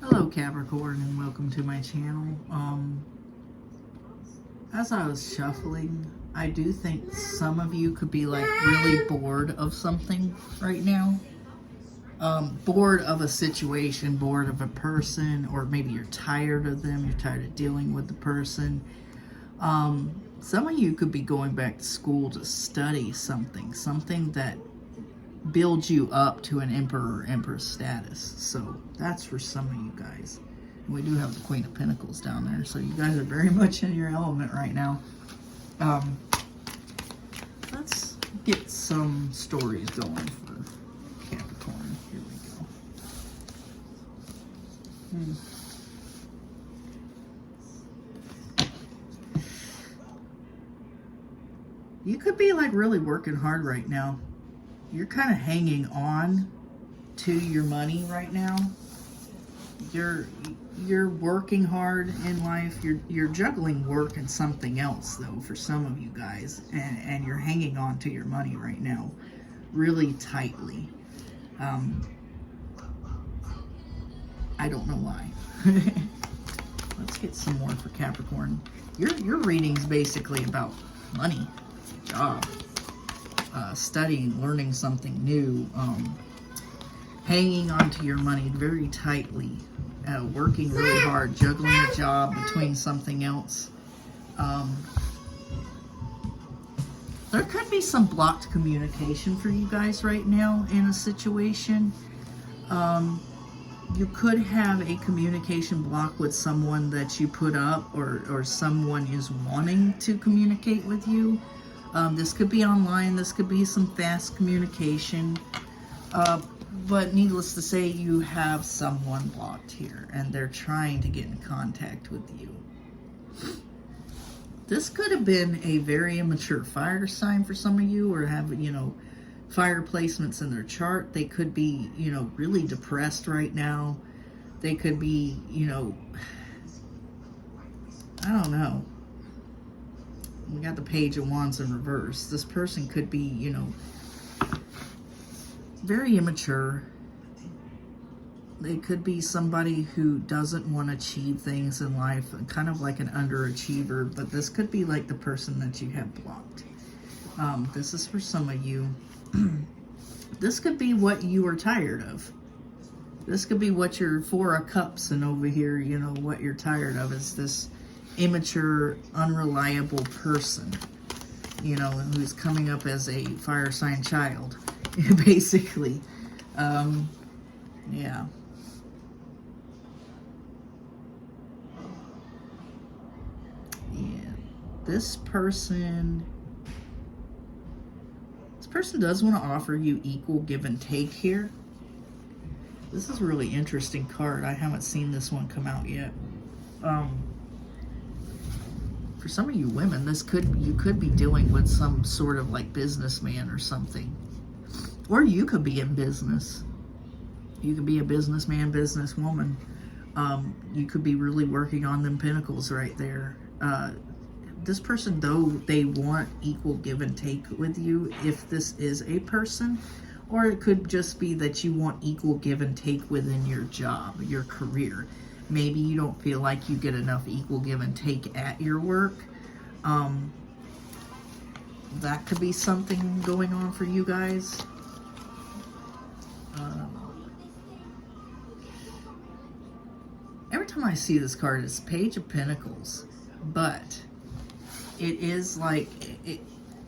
Hello Capricorn, and welcome to my channel. As I was shuffling, I do think some of you could be like really bored of something right now. Bored of a situation, bored of a person, or maybe you're tired of them, you're tired of dealing with the person. Some of you could be going back to school to study something that build you up to an emperor or empress status. So that's for some of you guys. And we do have the Queen of Pentacles down there, so you guys are very much in your element right now. Let's get some stories going for Capricorn. Here we go. You could be like really working hard right now. You're kind of hanging on to your money right now. You're working hard in life. You're juggling work and something else though for some of you guys, and you're hanging on to your money right now really tightly. I don't know why. Let's get some more for Capricorn. Your reading's basically about money, job, studying, learning something new, hanging on to your money very tightly, working really hard, juggling a job between something else. There could be some blocked communication for you guys right now in a situation. You could have a communication block with someone that you put up, or someone is wanting to communicate with you. This could be online, this could be some fast communication, but needless to say, you have someone blocked here, and they're trying to get in contact with you. This could have been a very immature fire sign for some of you, or have, fire placements in their chart. They could be, really depressed right now. They could be, I don't know. We got the Page of Wands in reverse. This person could be, very immature. They could be somebody who doesn't want to achieve things in life, kind of like an underachiever, but this could be like the person that you have blocked. This is for some of you. This could be what you are tired of. This could be what you're Four of Cups, and over here, what you're tired of is this immature, unreliable person, who's coming up as a fire sign child, basically. Yeah. This person does want to offer you equal give and take here. This is a really interesting card. I haven't seen this one come out yet. For some of you women, you could be dealing with some sort of like businessman or something. Or you could be in business. You could be a businessman, businesswoman. You could be really working on them pentacles right there. This person, though, they want equal give and take with you, if this is a person. Or it could just be that you want equal give and take within your job, your career. Maybe you don't feel like you get enough equal give and take at your work. That could be something going on for you guys. Every time I see this card, it's Page of Pentacles, but it is like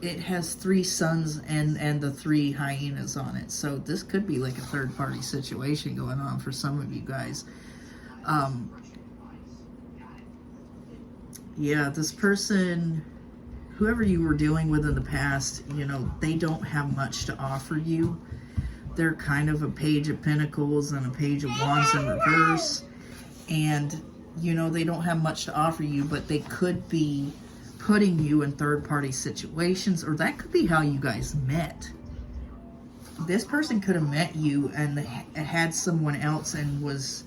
it has three suns and the three hyenas on it. So this could be like a third party situation going on for some of you guys. Yeah, this person, whoever you were dealing with in the past, they don't have much to offer you. They're kind of a Page of Pentacles and a Page of Wands in reverse. And, they don't have much to offer you, but they could be putting you in third-party situations, or that could be how you guys met. This person could have met you and had someone else and was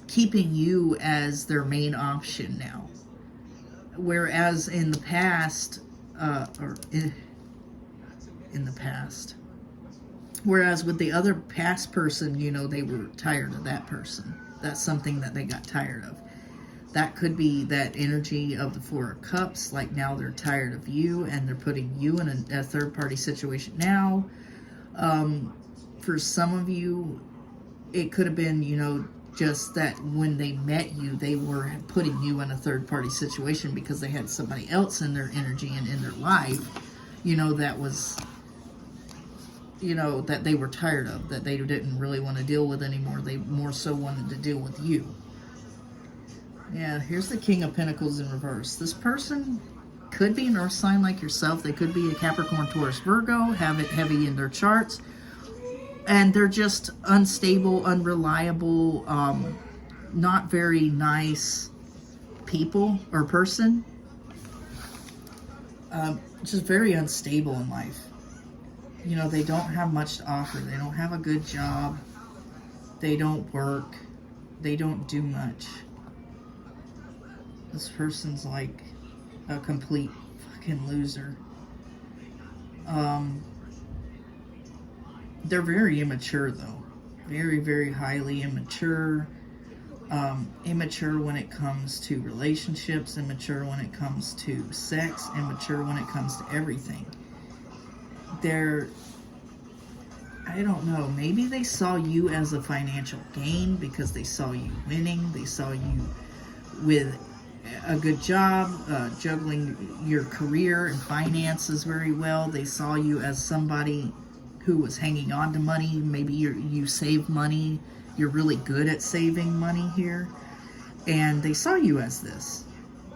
keeping you as their main option now. Whereas in the past, whereas with the other past person, they were tired of that person. That's something that they got tired of. That could be that energy of the Four of Cups, like now they're tired of you and they're putting you in a third-party situation now. For some of you, it could have been, you know, just that when they met you, they were putting you in a third-party situation because they had somebody else in their energy and in their life, you know, that was, you know, that they were tired of, that they didn't really want to deal with anymore. They more so wanted to deal with you. Yeah, here's the King of Pentacles in reverse. This person could be an earth sign like yourself. They could be a Capricorn, Taurus, Virgo, have it heavy in their charts. And they're just unstable, unreliable, not very nice people or person. Just very unstable in life. You know, they don't have much to offer. They don't have a good job. They don't work. They don't do much. This person's like a complete fucking loser. They're very immature though. Very, very highly immature. Immature when it comes to relationships, immature when it comes to sex, immature when it comes to everything. They're, I don't know, maybe they saw you as a financial gain because they saw you winning. They saw you with a good job, juggling your career and finances very well. They saw you as somebody who was hanging on to money. Maybe you save money. You're really good at saving money here. And they saw you as this.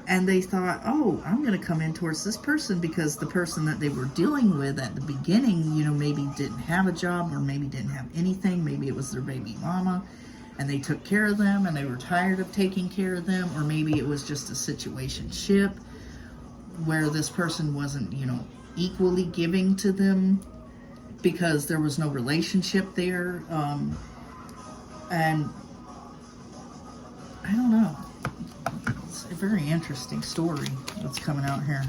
And they thought, oh, I'm going to come in towards this person because the person that they were dealing with at the beginning, you know, maybe didn't have a job or maybe didn't have anything. Maybe it was their baby mama and they took care of them and they were tired of taking care of them. Or maybe it was just a situationship where this person wasn't, you know, equally giving to them because there was no relationship there. And I don't know. It's a very interesting story that's coming out here.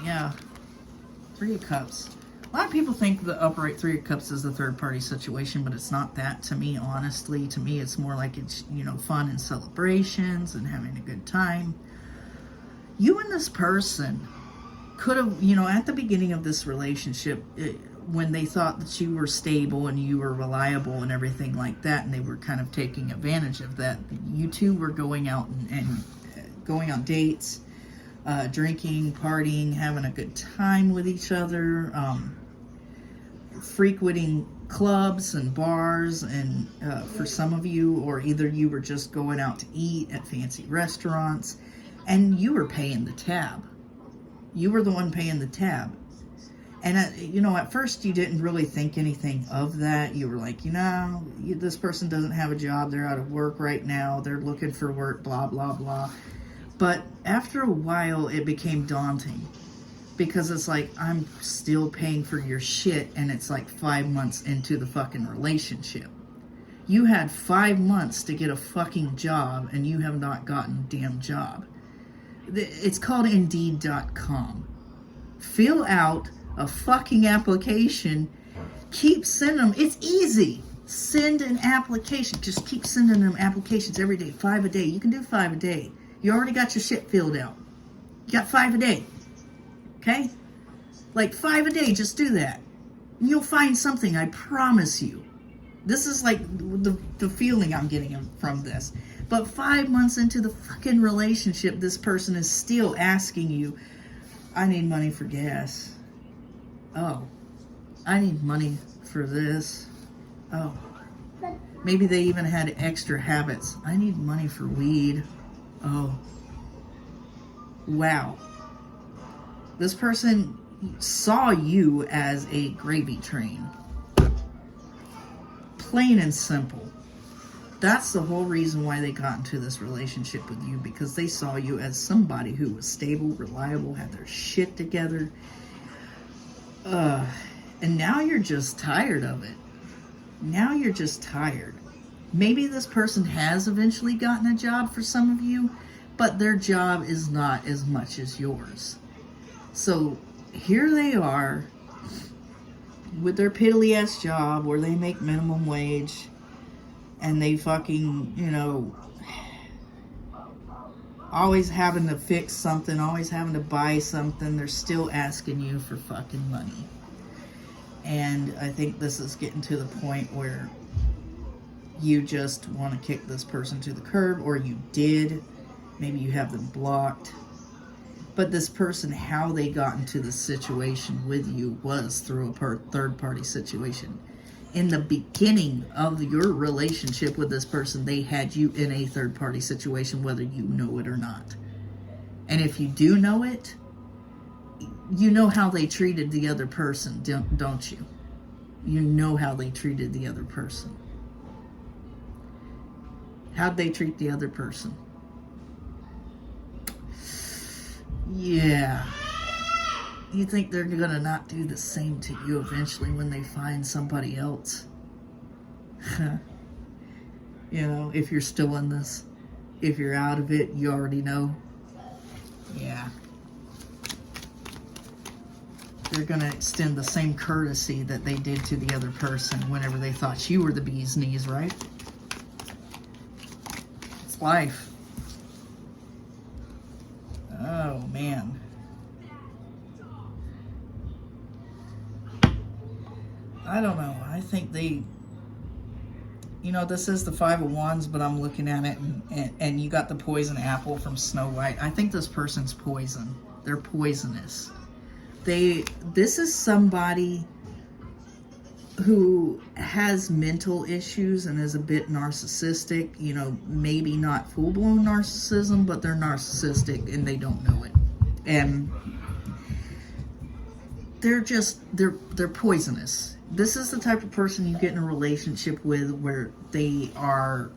Yeah. Three of Cups. A lot of people think the upright Three of Cups is a third-party situation, but it's not that to me, honestly. To me, it's more like it's, you know, fun and celebrations and having a good time. You and this person could have, you know, at the beginning of this relationship, when they thought that you were stable and you were reliable and everything like that, and they were kind of taking advantage of that, you two were going out and going on dates, drinking, partying, having a good time with each other, frequenting clubs and bars, and for some of you, or either you were just going out to eat at fancy restaurants, and you were paying the tab. You were the one paying the tab. And, you know, at first you didn't really think anything of that. You were like, you know, this person doesn't have a job. They're out of work right now. They're looking for work, blah, blah, blah. But after a while, it became daunting. Because it's like, I'm still paying for your shit, and it's like 5 months into the fucking relationship. You had 5 months to get a fucking job, and you have not gotten a damn job. It's called Indeed.com. Fill out a fucking application. Keep sending them. It's easy. Send an application. Just keep sending them applications every day. 5 a day. You can do 5 a day. You already got your shit filled out. You got 5 a day. Okay? Like 5 a day. Just do that. And you'll find something. I promise you. This is like the feeling I'm getting from this. But 5 months into the fucking relationship, this person is still asking you, I need money for gas. Oh, I need money for this. Oh, maybe they even had extra habits. I need money for weed. Oh, wow. This person saw you as a gravy train. Plain and simple. That's the whole reason why they got into this relationship with you, because they saw you as somebody who was stable, reliable, had their shit together. And now you're just tired of it. Now you're just tired. Maybe this person has eventually gotten a job for some of you, but their job is not as much as yours. So here they are. with their piddly ass job where they make minimum wage and they fucking, you know, always having to fix something, always having to buy something, they're still asking you for fucking money. And I think this is getting to the point where you just want to kick this person to the curb, or you did. Maybe you have them blocked. But this person, how they got into the situation with you was through a third-party situation. In the beginning of your relationship with this person, they had you in a third-party situation, whether you know it or not. And if you do know it, you know how they treated the other person, don't you? You know how they treated the other person. How'd they treat the other person? Yeah. You think they're gonna not do the same to you eventually when they find somebody else? You know, if you're still in this, if you're out of it, you already know. Yeah. They're gonna extend the same courtesy that they did to the other person whenever they thought you were the bee's knees, right? It's life. Oh, man. I don't know. I think they... You know, this is the Five of Wands, but I'm looking at it, and you got the poison apple from Snow White. I think this person's poison. They're poisonous. This is somebody who has mental issues and is a bit narcissistic. You know, maybe not full-blown narcissism, but they're narcissistic and they don't know it. And they're poisonous. This is the type of person you get in a relationship with where they are,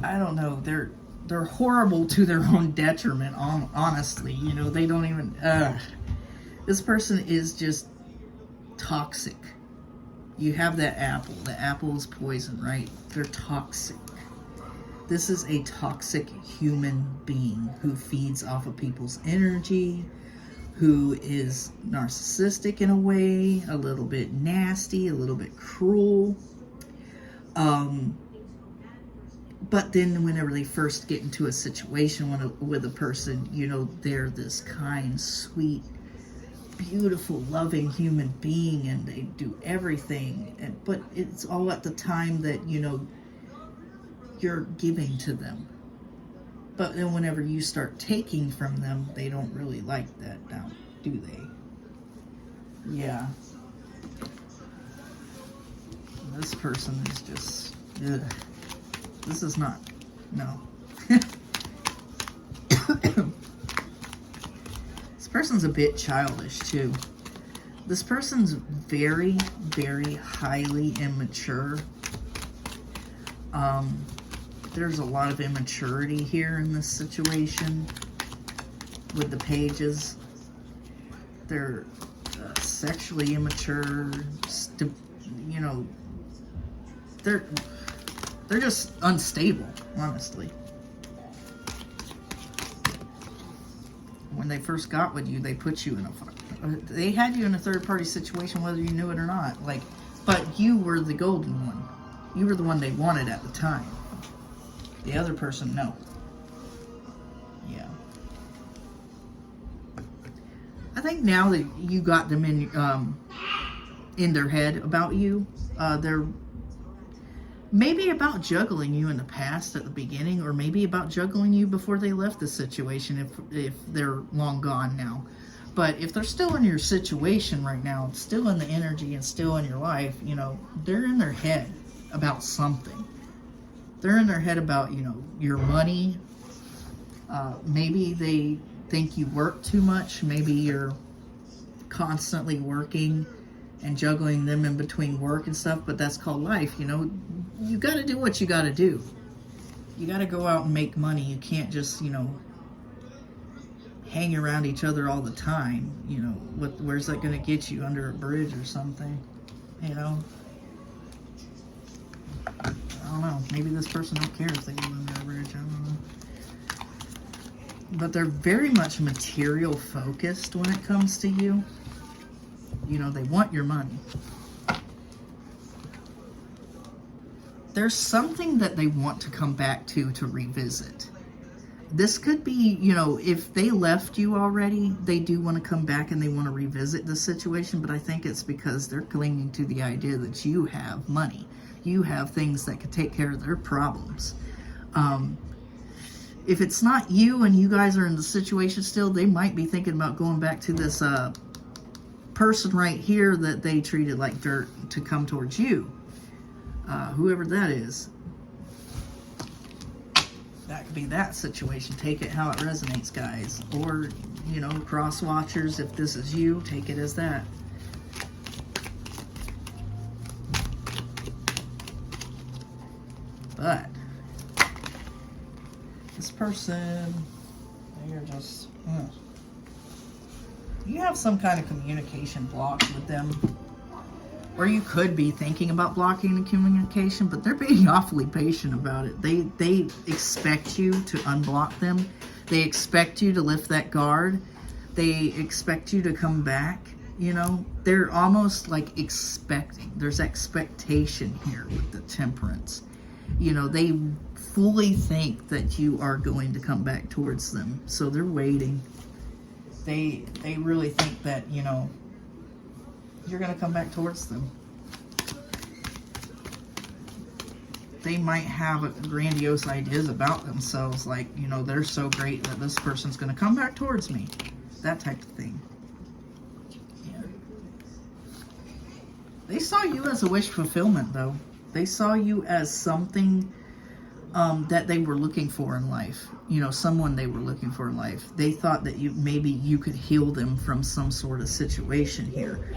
I don't know, they're horrible to their own detriment, honestly. You know, they don't even, this person is just toxic. You have that apple. The apple is poison, right? They're toxic. This is a toxic human being who feeds off of people's energy, who is narcissistic in a way, a little bit nasty, a little bit cruel. But then whenever they first get into a situation with a person, you know, they're this kind, sweet, beautiful, loving human being, and they do everything. But it's all at the time that, you know, you're giving to them. But then whenever you start taking from them, they don't really like that now, do they? Yeah. This person is just, ugh. This is not, no. This person's a bit childish too. This person's very, very highly immature. There's a lot of immaturity here in this situation with the pages. They're sexually immature, you know, they're just unstable, honestly. When they first got with you, they put you in they had you in a third-party situation, whether you knew it or not. Like, but you were the golden one. You were the one they wanted at the time. The other person, no. Yeah. I think now that you got them in their head about you, they're maybe about juggling you in the past at the beginning, or maybe about juggling you before they left the situation if they're long gone now. But if they're still in your situation right now, still in the energy and still in your life, you know, they're in their head about something. They're in their head about, you know, your money. Maybe they think you work too much. Maybe you're constantly working and juggling them in between work and stuff, but that's called life, you know. You got to do what you got to do. You got to go out and make money. You can't just, you know, hang around each other all the time. You know, where's that going to get you? Under a bridge or something, you know? I don't know. Maybe this person don't care if they live under a bridge. I don't know. But they're very much material focused when it comes to you. You know, they want your money. There's something that they want to come back to revisit. This could be, you know, if they left you already, they do want to come back and they want to revisit the situation, but I think it's because they're clinging to the idea that you have money. You have things that could take care of their problems. If it's not you and you guys are in the situation still, they might be thinking about going back to this person right here that they treated like dirt to come towards you. Whoever that is. That could be that situation. Take it how it resonates, guys. Or, you know, cross watchers, if this is you, take it as that. But this person, they're just, you have some kind of communication block with them. Or you could be thinking about blocking the communication, but they're being awfully patient about it. They expect you to unblock them. They expect you to lift that guard. They expect you to come back. You know, they're almost like expecting. There's expectation here with the Temperance. You know, they fully think that you are going to come back towards them. So they're waiting. They really think that, you know, you're going to come back towards them. They might have grandiose ideas about themselves, like, you know, they're so great that this person's going to come back towards me. That type of thing. Yeah. They saw you as a wish fulfillment, though. They saw you as something that they were looking for in life. You know, someone they were looking for in life. They thought that maybe you could heal them from some sort of situation here.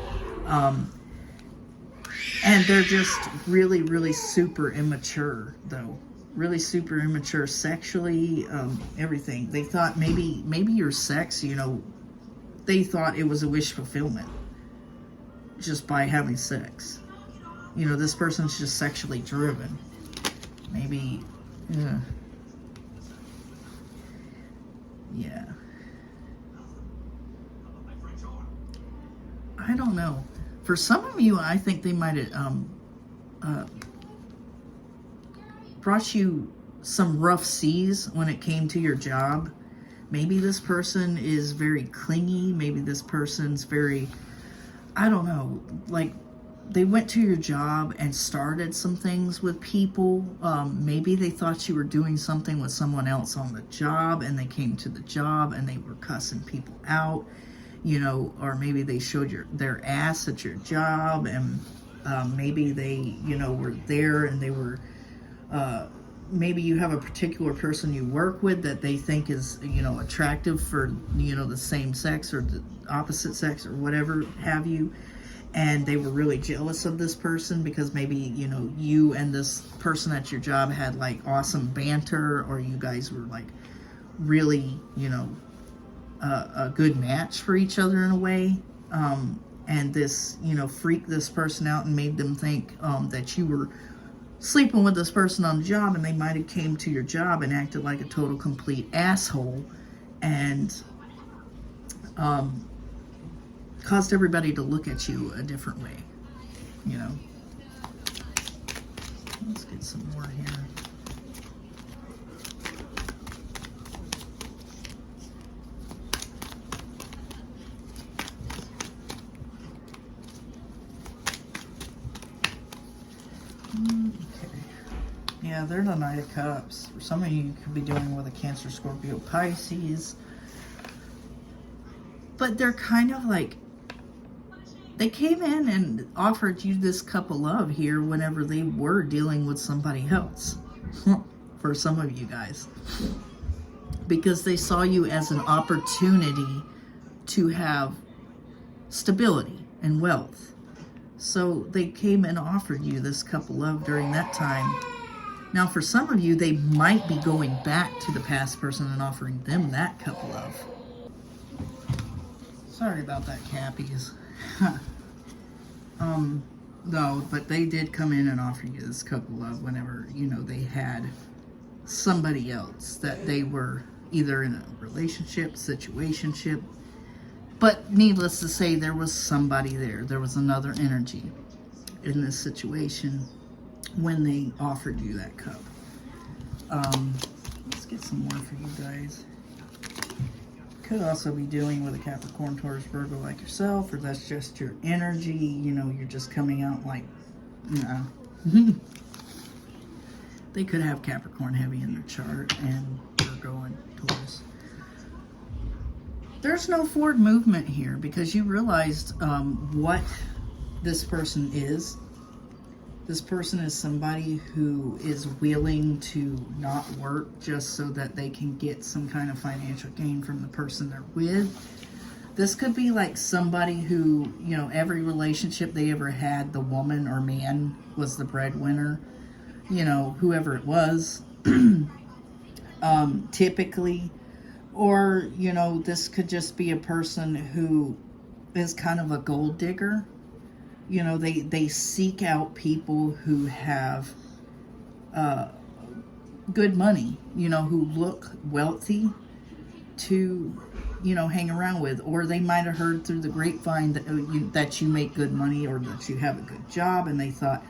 And they're just really, really super immature, though. Really super immature sexually, everything. They thought maybe your sex, you know, they thought it was a wish fulfillment just by having sex. You know, this person's just sexually driven. Maybe, yeah. I don't know. For some of you, I think they might have brought you some rough seas when it came to your job. Maybe this person is very clingy. Maybe this person's very, I don't know, like they went to your job and started some things with people. Maybe they thought you were doing something with someone else on the job, and they came to the job and they were cussing people out. You know, or maybe they showed their ass at your job, and maybe they, you know, were there and they were, maybe you have a particular person you work with that they think is, you know, attractive for, you know, the same sex or the opposite sex or whatever have you, and they were really jealous of this person because maybe, you know, you and this person at your job had like awesome banter, or you guys were like really, you know, a good match for each other in a way, and this, you know, freaked this person out and made them think that you were sleeping with this person on the job, and they might have came to your job and acted like a total complete asshole and caused everybody to look at you a different way, you know. Let's get some more here. Okay. Yeah, they're the Knight of Cups. For some of you could be dealing with a Cancer, Scorpio, Pisces. But they're kind of like, they came in and offered you this cup of love here whenever they were dealing with somebody else. For some of you guys. Because they saw you as an opportunity to have stability and wealth. So they came and offered you this cup of love during that time. Now, for some of you, they might be going back to the past person and offering them that cup of love. Sorry about that, Cappies. No, but they did come in and offer you this cup of love whenever, you know, they had somebody else that they were either in a relationship, situationship, But needless to say, there was somebody there. There was another energy in this situation when they offered you that cup. Let's get some more for you guys. Could also be dealing with a Capricorn, Taurus, Virgo like yourself, or that's just your energy. You know, you're just coming out like, you know. They could have Capricorn heavy in their chart and Virgo and Taurus. There's no forward movement here because you realized what this person is. This person is somebody who is willing to not work just so that they can get some kind of financial gain from the person they're with. This could be like somebody who, you know, every relationship they ever had, the woman or man was the breadwinner. You know, whoever it was, typically. Or, you know, this could just be a person who is kind of a gold digger. You know, they seek out people who have good money, you know, who look wealthy to, you know, hang around with. Or they might have heard through the grapevine that you make good money or that you have a good job, and they thought,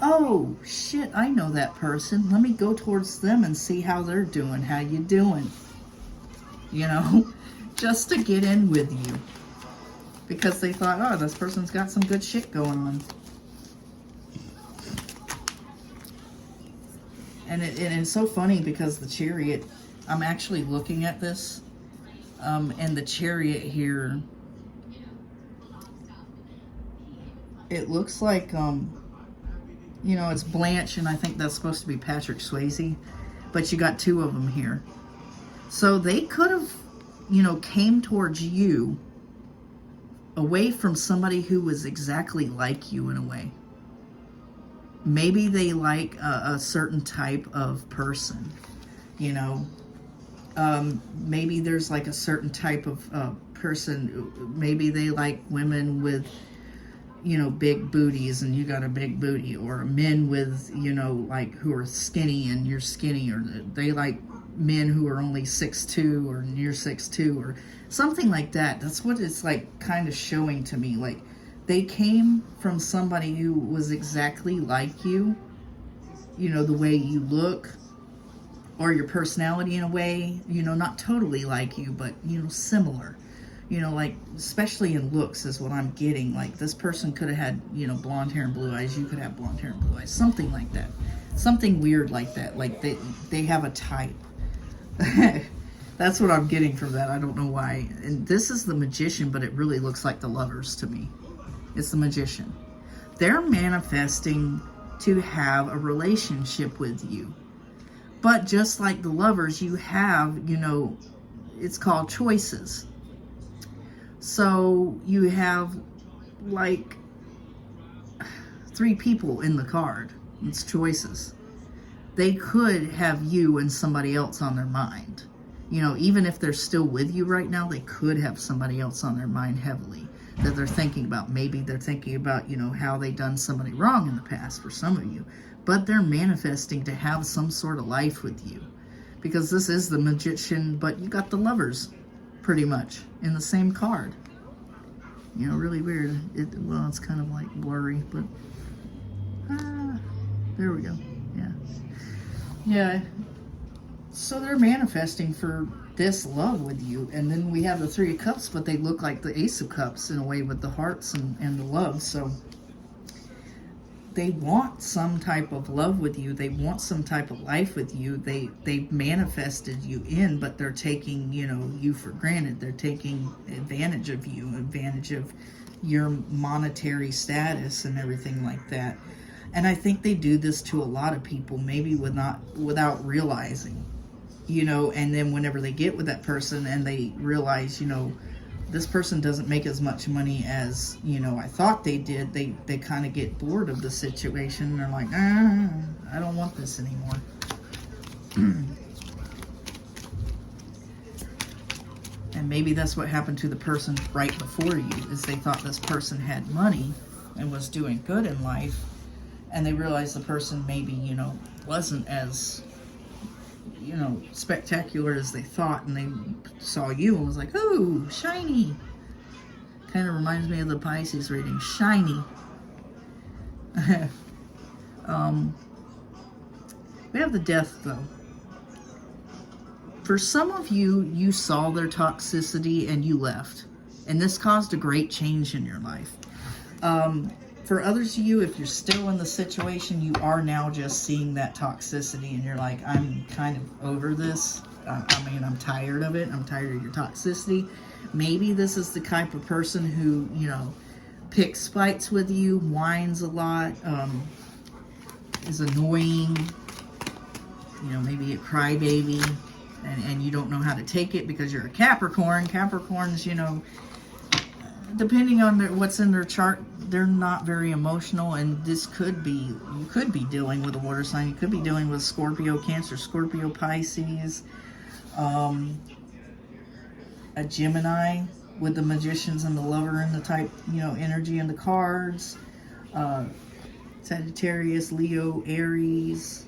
oh, shit, I know that person. Let me go towards them and see how they're doing. How you doing? You know, just to get in with you. Because they thought, oh, this person's got some good shit going on. And it's so funny because the Chariot, I'm actually looking at this. And the Chariot here, it looks like, you know, it's Blanche, and I think that's supposed to be Patrick Swayze. But you got two of them here. So they could have, you know, came towards you away from somebody who was exactly like you in a way. Maybe they like a certain type of person, you know. Maybe there's like a certain type of person. Maybe they like women with, you know, big booties and you got a big booty, or men with, you know, like who are skinny and you're skinny, or they like men who are only 6'2" or near 6'2" or something like that. That's what it's like kind of showing to me. Like they came from somebody who was exactly like you, you know, the way you look or your personality in a way, you know, not totally like you, but, you know, similar. You know, like, especially in looks is what I'm getting. Like, this person could have had, you know, blonde hair and blue eyes. You could have blonde hair and blue eyes. Something like that. Something weird like that. Like, they have a type. That's what I'm getting from that. I don't know why. And this is the Magician, but it really looks like the Lovers to me. It's the Magician. They're manifesting to have a relationship with you. But just like the Lovers, you have, you know, it's called choices. So you have like 3 people in the card. It's choices. They could have you and somebody else on their mind. You know, even if they're still with you right now, they could have somebody else on their mind heavily that they're thinking about. Maybe they're thinking about, you know, how they done somebody wrong in the past for some of you. But they're manifesting to have some sort of life with you. Because this is the Magician, but you got the Lovers pretty much in the same card. You know, really weird. Well, it's kind of like blurry, but there we go. Yeah. So they're manifesting for this love with you. And then we have the 3 of Cups, but they look like the Ace of Cups in a way with the hearts and the love. So they want some type of love with you. They want some type of life with you. They've manifested you in, but they're taking, you know, you for granted. They're taking advantage of you, advantage of your monetary status and everything like that. And I think they do this to a lot of people, maybe without realizing, you know, and then whenever they get with that person and they realize, you know, this person doesn't make as much money as, you know, I thought they did, they kind of get bored of the situation and they're like, I don't want this anymore. And maybe that's what happened to the person right before you, is they thought this person had money and was doing good in life. And they realized the person maybe, you know, wasn't as, you know, spectacular as they thought. And they saw you and was like, ooh, shiny. Kind of reminds me of the Pisces reading. Shiny. We have the Death, though. For some of you, you saw their toxicity and you left. And this caused a great change in your life. For others of you, if you're still in the situation, you are now just seeing that toxicity and you're like, I'm kind of over this. I mean, I'm tired of it. I'm tired of your toxicity. Maybe this is the type of person who, you know, picks fights with you, whines a lot, is annoying, you know, maybe a crybaby, and you don't know how to take it because you're a Capricorn. Capricorns, you know, depending on what's in their chart, they're not very emotional, and this could be, you could be dealing with a water sign. You could be dealing with Scorpio, Cancer, Scorpio, Pisces, a Gemini with the Magicians and the Lover and the type, you know, energy in the cards, Sagittarius, Leo, Aries,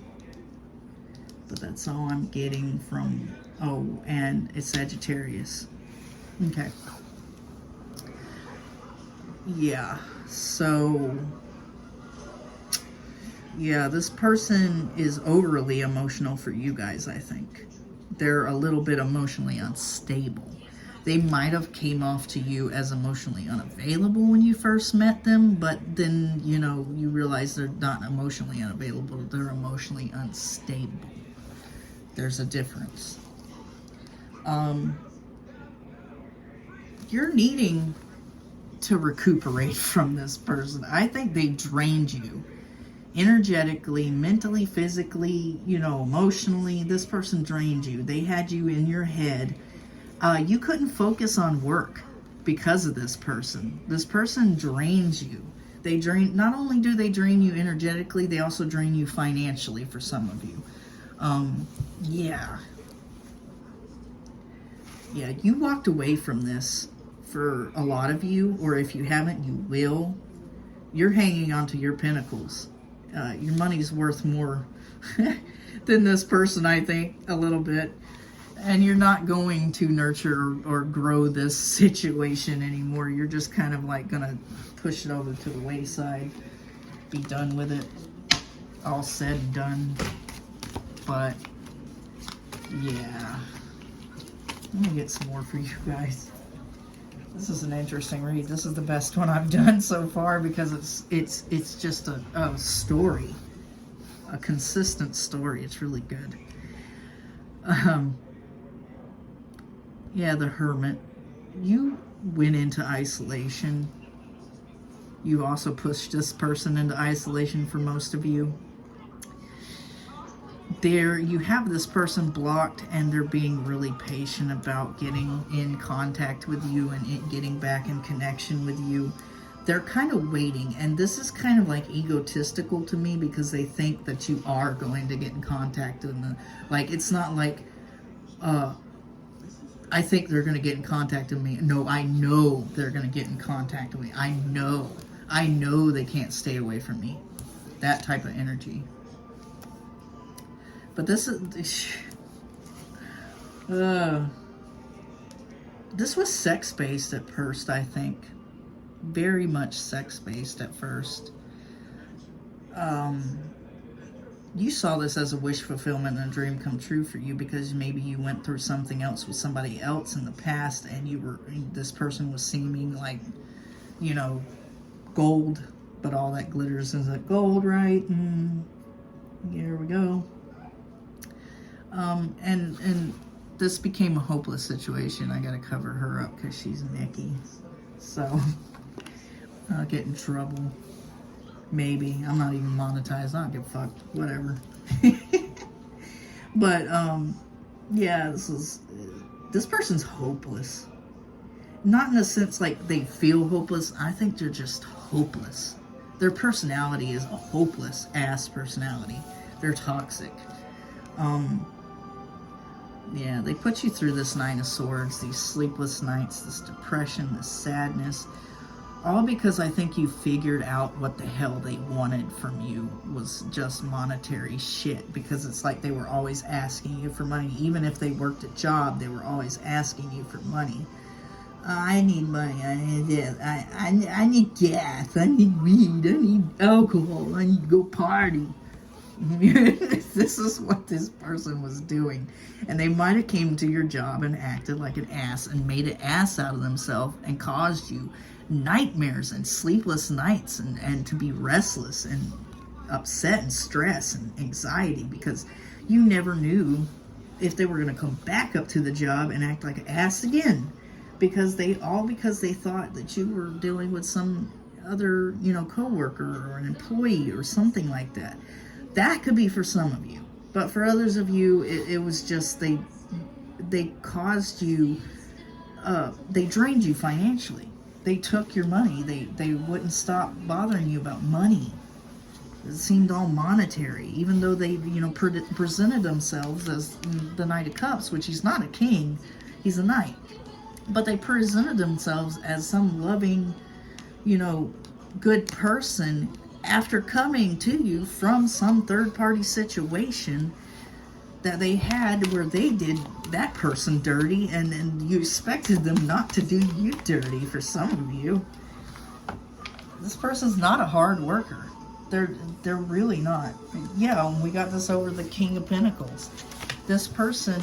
but that's all I'm getting from, oh, and it's Sagittarius. Okay. Yeah, so, yeah, this person is overly emotional for you guys, I think. They're a little bit emotionally unstable. They might have came off to you as emotionally unavailable when you first met them, but then, you know, you realize they're not emotionally unavailable. They're emotionally unstable. There's a difference. You're needing to recuperate from this person. I think they drained you energetically, mentally, physically, you know, emotionally. This person drained you. They had you in your head. You couldn't focus on work because of this person. This person drains you. They drain, not only do they drain you energetically, they also drain you financially for some of you. Yeah. Yeah, you walked away from this for a lot of you, or if you haven't, you will. You're hanging on to your pinnacles. Your money's worth more than this person, I think, a little bit. And you're not going to nurture or grow this situation anymore. You're just kind of like going to push it over to the wayside, be done with it, all said and done. But, yeah. Let me get some more for you guys. This is an interesting read. This is the best one I've done so far because it's just a story, a consistent story. It's really good. Yeah, the Hermit. You went into isolation. You also pushed this person into isolation for most of you. There, you have this person blocked, and they're being really patient about getting in contact with you and getting back in connection with you. They're kind of waiting, and this is kind of like egotistical to me because they think that you are going to get in contact with them. Like, it's not like, I think they're going to get in contact with me. No, I know they're going to get in contact with me. I know they can't stay away from me. That type of energy. But this is, this was sex-based at first, I think. Very much sex-based at first. You saw this as a wish fulfillment and a dream come true for you because maybe you went through something else with somebody else in the past and this person was seeming like, you know, gold, but all that glitters isn't gold, right? Here we go. And this became a hopeless situation. I gotta cover her up because she's Nicky. So, I'll get in trouble. Maybe. I'm not even monetized. I don't give a fuck. Whatever. But, yeah, this person's hopeless. Not in a sense like they feel hopeless. I think they're just hopeless. Their personality is a hopeless ass personality. They're toxic. Yeah, they put you through this Nine of Swords, these sleepless nights, this depression, this sadness, all because I think you figured out what the hell they wanted from you was just monetary shit, because it's like they were always asking you for money. Even if they worked a job, they were always asking you for money. I need money. I need this. I need gas. I need weed. I need alcohol. I need to go party. This is what this person was doing. And they might have came to your job and acted like an ass and made an ass out of themselves and caused you nightmares and sleepless nights and to be restless and upset and stress and anxiety because you never knew if they were going to come back up to the job and act like an ass again. Because they thought that you were dealing with some other, coworker or an employee or something like that. That could be for some of you, but for others of you, it was just they caused you, they drained you financially. They took your money. They wouldn't stop bothering you about money. It seemed all monetary, even though they presented themselves as the Knight of Cups, which he's not a king, he's a knight. But they presented themselves as some loving, good person after coming to you from some third-party situation that they had where they did that person dirty and you expected them not to do you dirty. For some of you, this person's not a hard worker. They're really not. Yeah, we got this over the King of Pentacles. This person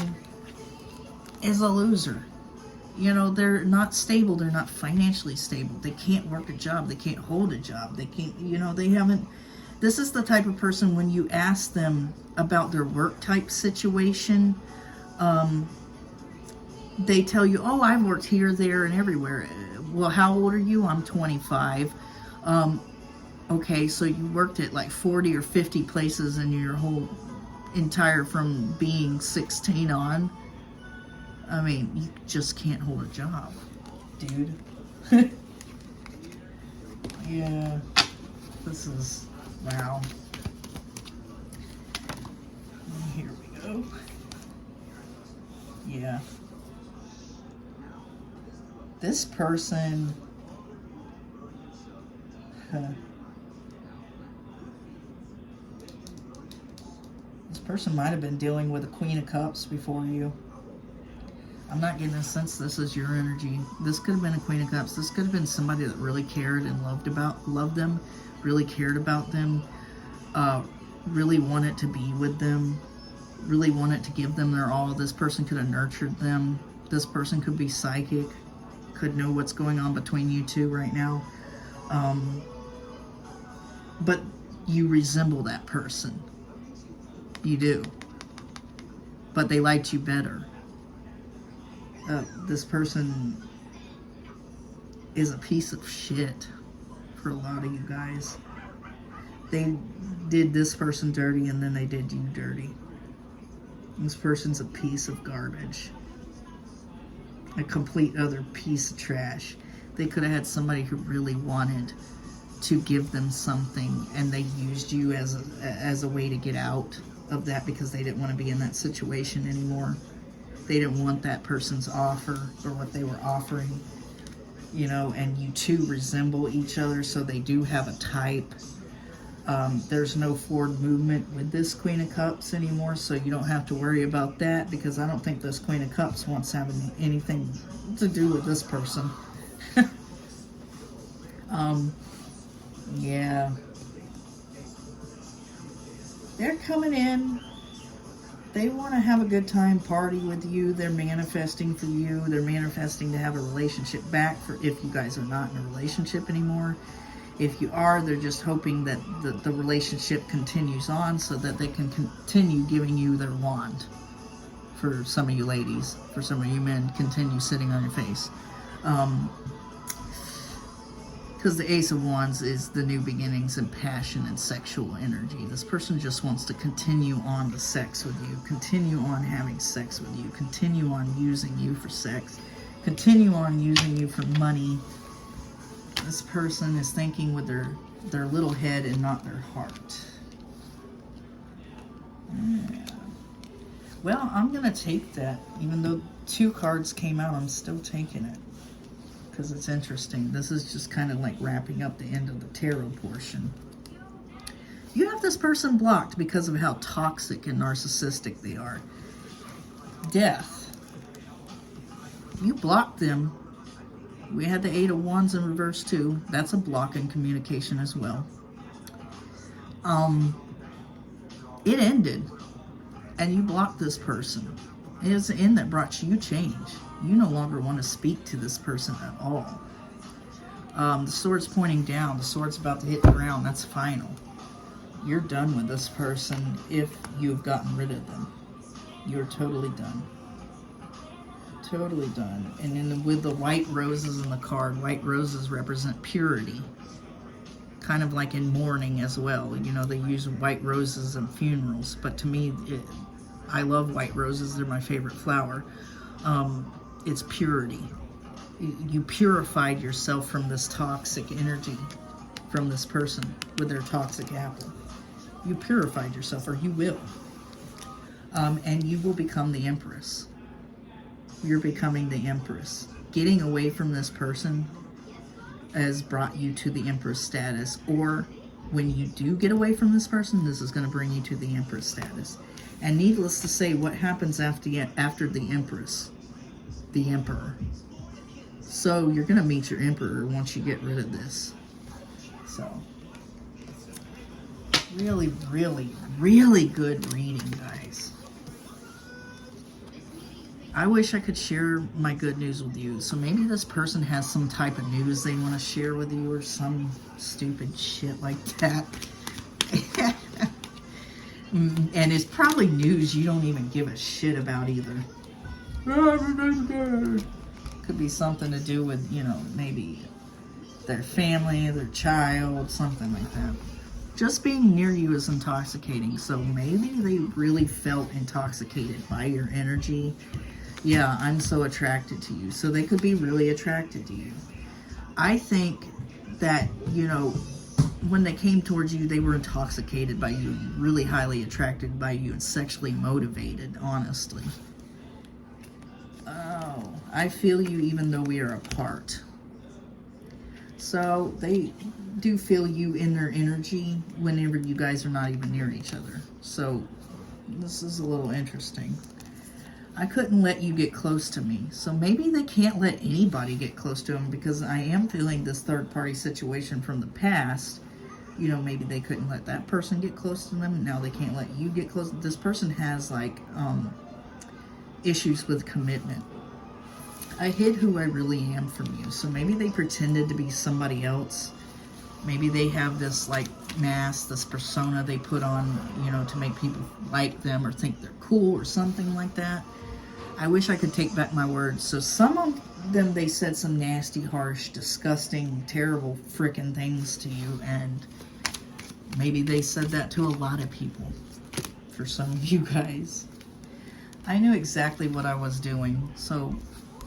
is a loser. They're not stable. They're not financially stable. They can't work a job. They can't hold a job. They can't, they haven't. This is the type of person when you ask them about their work type situation, they tell you, oh, I've worked here, there, and everywhere. Well, how old are you? I'm 25. Okay, so you worked at like 40 or 50 places in your whole entire from being 16 on. I mean, you just can't hold a job, dude. Yeah, this is, wow. Here we go. Yeah. This person, this person might have been dealing with a Queen of Cups before you. I'm not getting a sense this is your energy. This could have been a Queen of Cups. This could have been somebody that really cared and loved them, really cared about them, really wanted to be with them, really wanted to give them their all. This person could have nurtured them. This person could be psychic, could know what's going on between you two right now. But you resemble that person. You do. But they liked you better. This person is a piece of shit for a lot of you guys. They did this person dirty and then they did you dirty. This person's a piece of garbage. A complete other piece of trash. They could have had somebody who really wanted to give them something and they used you as a way to get out of that because they didn't want to be in that situation anymore. They didn't want that person's offer or what they were offering, and you two resemble each other, so they do have a type. There's no forward movement with this Queen of Cups anymore, so you don't have to worry about that because I don't think this Queen of Cups wants having anything to do with this person. Yeah. They're coming in. They want to have a good time, party with you. They're manifesting for you. They're manifesting to have a relationship back for if you guys are not in a relationship anymore. If you are, they're just hoping that the relationship continues on so that they can continue giving you their wand. For some of you ladies, for some of you men, continue sitting on your face. Because the Ace of Wands is the new beginnings and passion and sexual energy. This person just wants to continue on the sex with you, continue on having sex with you, continue on using you for sex, continue on using you for money. This person is thinking with their little head and not their heart. Yeah. Well, I'm going to take that. Even though 2 cards came out, I'm still taking it. Because it's interesting. This is just kind of like wrapping up the end of the tarot portion. You have this person blocked because of how toxic and narcissistic they are. Death. You blocked them We had the Eight of Wands in reverse too. That's a block in communication as well. It ended, and you blocked this person. It is the end that brought you change. You no longer want to speak to this person at all. The sword's pointing down. The sword's about to hit the ground. That's final. You're done with this person if you've gotten rid of them. You're totally done. Totally done. And then with the white roses in the card, white roses represent purity. Kind of like in mourning as well. You know, they use white roses in funerals. But to me, I love white roses. They're my favorite flower. It's purity. You purified yourself from this toxic energy from this person with their toxic apple. You purified yourself, or you will. And you will become the Empress. You're becoming the Empress. Getting away from this person has brought you to the Empress status, or when you do get away from this person, this is going to bring you to the Empress status. And needless to say, what happens after the Empress? The Emperor. So you're going to meet your Emperor once you get rid of this. So really, really, really good reading, guys. I wish I could share my good news with you. So maybe this person has some type of news they want to share with you, or some stupid shit like that. And it's probably news you don't even give a shit about either. Could be something to do with, you know, maybe their family, their child, something like that. Just being near you is intoxicating. So maybe they really felt intoxicated by your energy. Yeah, I'm so attracted to you. So they could be really attracted to you. I think that, you know, when they came towards you, they were intoxicated by you, really highly attracted by you, and sexually motivated, honestly. Oh, I feel you even though we are apart. So they do feel you in their energy whenever you guys are not even near each other. So this is a little interesting. I couldn't let you get close to me. So maybe they can't let anybody get close to them, because I am feeling this third party situation from the past. You know, maybe they couldn't let that person get close to them. Now they can't let you get close. This person has like issues with commitment. I hid who I really am from you. So maybe they pretended to be somebody else. Maybe they have this like mask, this persona they put on, you know, to make people like them or think they're cool or something like that. I wish I could take back my words. So some of them, they said some nasty, harsh, disgusting, terrible freaking things to you, and maybe they said that to a lot of people. For some of you guys, I knew exactly what I was doing. So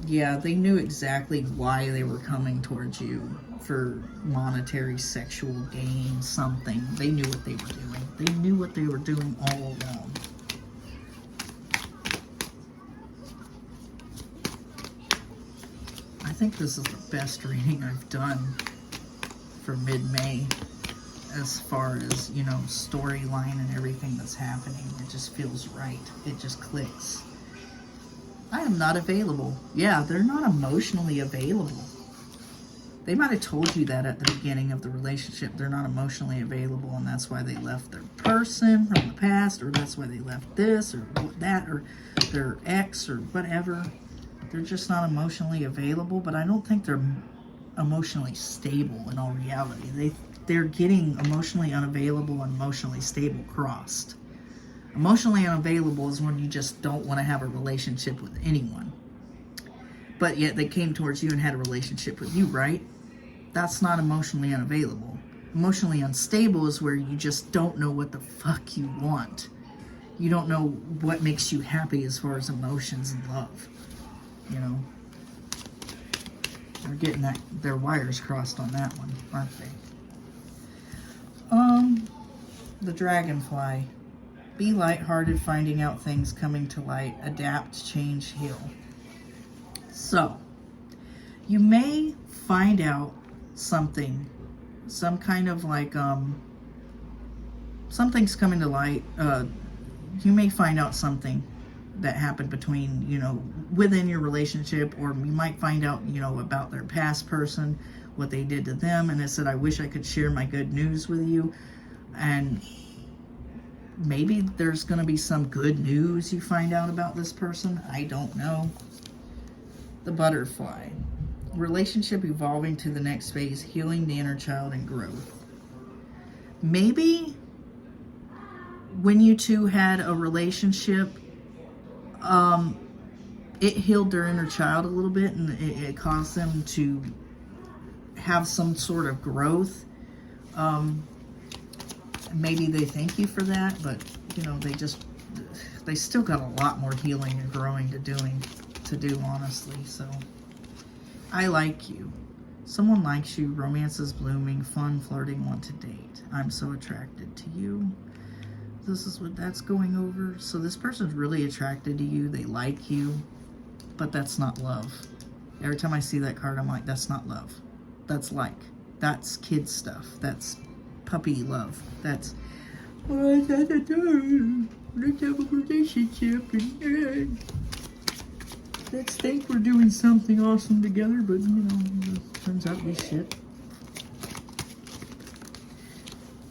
yeah, they knew exactly why they were coming towards you, for monetary, sexual gain, something. They knew what they were doing. They knew what they were doing all along. I think this is the best reading I've done for mid-May, as far as, you know, storyline and everything that's happening. It just feels right. It just clicks. I am not available. Yeah, they're not emotionally available. They might have told you that at the beginning of the relationship. They're not emotionally available, and that's why they left their person from the past, or that's why they left this, or that, or their ex, or whatever. They're just not emotionally available, but I don't think they're emotionally stable in all reality. They're getting emotionally unavailable and emotionally stable crossed. Emotionally unavailable is when you just don't want to have a relationship with anyone. But yet they came towards you and had a relationship with you, right? That's not emotionally unavailable. Emotionally unstable is where you just don't know what the fuck you want. You don't know what makes you happy as far as emotions and love. You know? They're getting their wires crossed on that one, aren't they? The dragonfly. Be lighthearted, finding out things coming to light. Adapt, change, heal. So, you may find out something, some kind of like, something's coming to light. You may find out something that happened between, you know, within your relationship, or you might find out, you know, about their past person, what they did to them, and it said, I wish I could share my good news with you. And maybe there's going to be some good news you find out about this person. I don't know. The butterfly. Relationship evolving to the next phase, healing the inner child and growth. Maybe when you two had a relationship, it healed their inner child a little bit, and it caused them to have some sort of growth. Maybe they thank you for that, but you know, they still got a lot more healing and growing to do, honestly. So I like you. Someone likes you. Romance is blooming. Fun, flirting, want to date. I'm so attracted to you. This is what that's going over. So this person's really attracted to you. They like you, but that's not love. Every time I see that card, I'm like, that's not love. That's kid stuff. That's puppy love. That's, let's have a relationship and let's think we're doing something awesome together, but you know, it turns out to be shit.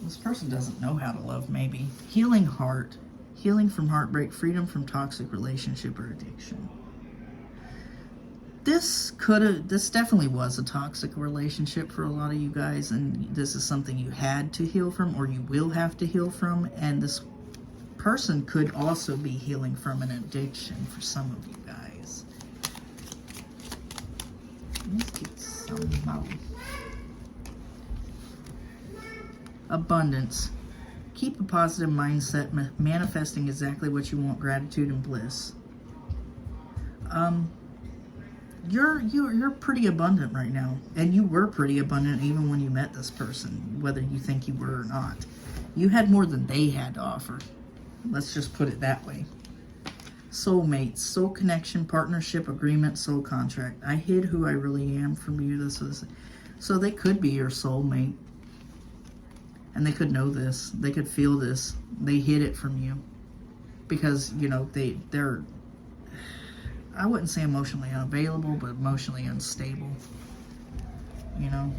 This person doesn't know how to love, maybe. Healing heart. Healing from heartbreak. Freedom from toxic relationship or addiction. This definitely was a toxic relationship for a lot of you guys, and this is something you had to heal from, or you will have to heal from, and this person could also be healing from an addiction for some of you guys. Let's get some more. Abundance. Keep a positive mindset, manifesting exactly what you want, gratitude and bliss. You're pretty abundant right now, and you were pretty abundant even when you met this person, whether you think you were or not. You had more than they had to offer. Let's just put it that way. Soulmates, soul connection, partnership, agreement, soul contract. I hid who I really am from you. So they could be your soulmate, and they could know this. They could feel this. They hid it from you because, you know, they're, I wouldn't say emotionally unavailable, but emotionally unstable, you know.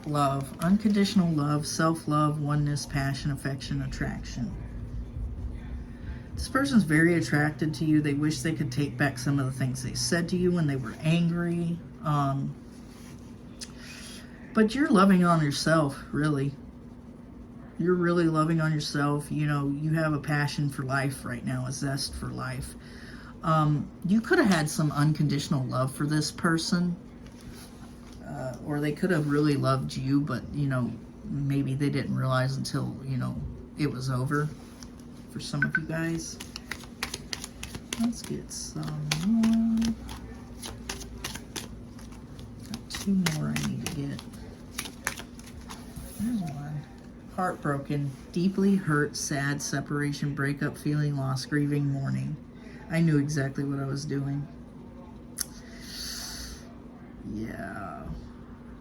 Love, unconditional love, self-love, oneness, passion, affection, attraction. This person's very attracted to you. They wish they could take back some of the things they said to you when they were angry. But you're loving on yourself, really. You're really loving on yourself. You know, you have a passion for life right now, a zest for life. You could have had some unconditional love for this person. Or they could have really loved you, but, you know, maybe they didn't realize until, you know, it was over for some of you guys. Let's get some more. Got two more I need to get. There's one. Heartbroken, deeply hurt, sad, separation, breakup, feeling lost, grieving, mourning. I knew exactly what I was doing. Yeah.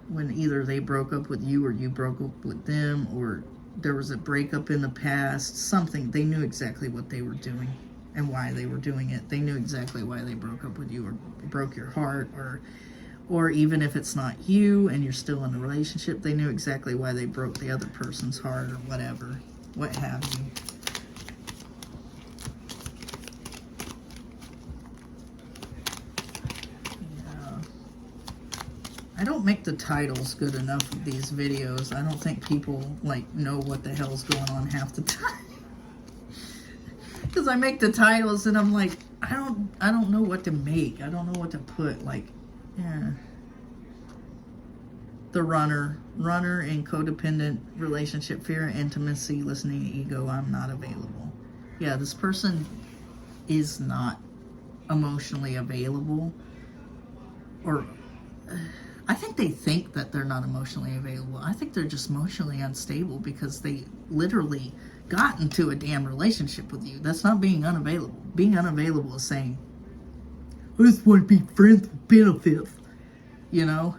When either they broke up with you or you broke up with them, or there was a breakup in the past, something. They knew exactly what they were doing and why they were doing it. They knew exactly why they broke up with you or broke your heart, or even if it's not you and you're still in a relationship, they knew exactly why they broke the other person's heart or whatever, what have you. I don't make the titles good enough of these videos. I don't think people, like, know what the hell's going on half the time. Because I make the titles and I'm like, I don't know what to make. I don't know what to put. Like, yeah. The runner in codependent relationship, fear, intimacy, listening, ego, I'm not available. Yeah, this person is not emotionally available, or I think they think that they're not emotionally available. I think they're just emotionally unstable because they literally got into a damn relationship with you. That's not being unavailable. Being unavailable is saying, I just want to be friends with benefits, you know?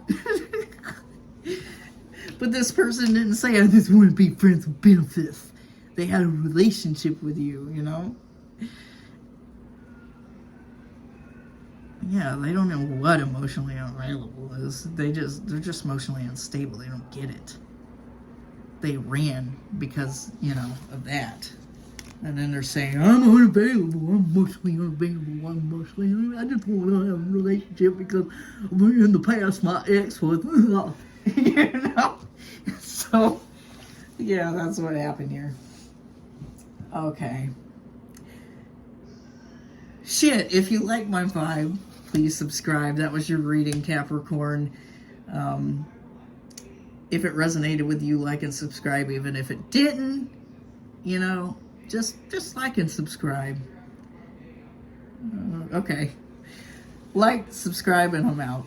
But this person didn't say, I just want to be friends with benefits. they had a relationship with you, you know? Yeah, they don't know what emotionally unavailable is. They're just emotionally unstable. They don't get it. They ran because, you know, of that. And then they're saying, I'm unavailable, I'm emotionally unavailable, I'm emotionally unavailable. I just want to have a relationship because in the past my ex was, you know? So, yeah, that's what happened here. Okay. Shit, if you like my vibe, please subscribe. That was your reading, Capricorn. If it resonated with you, like and subscribe. Even if it didn't, you know, just like and subscribe. Okay. Like, subscribe, and I'm out.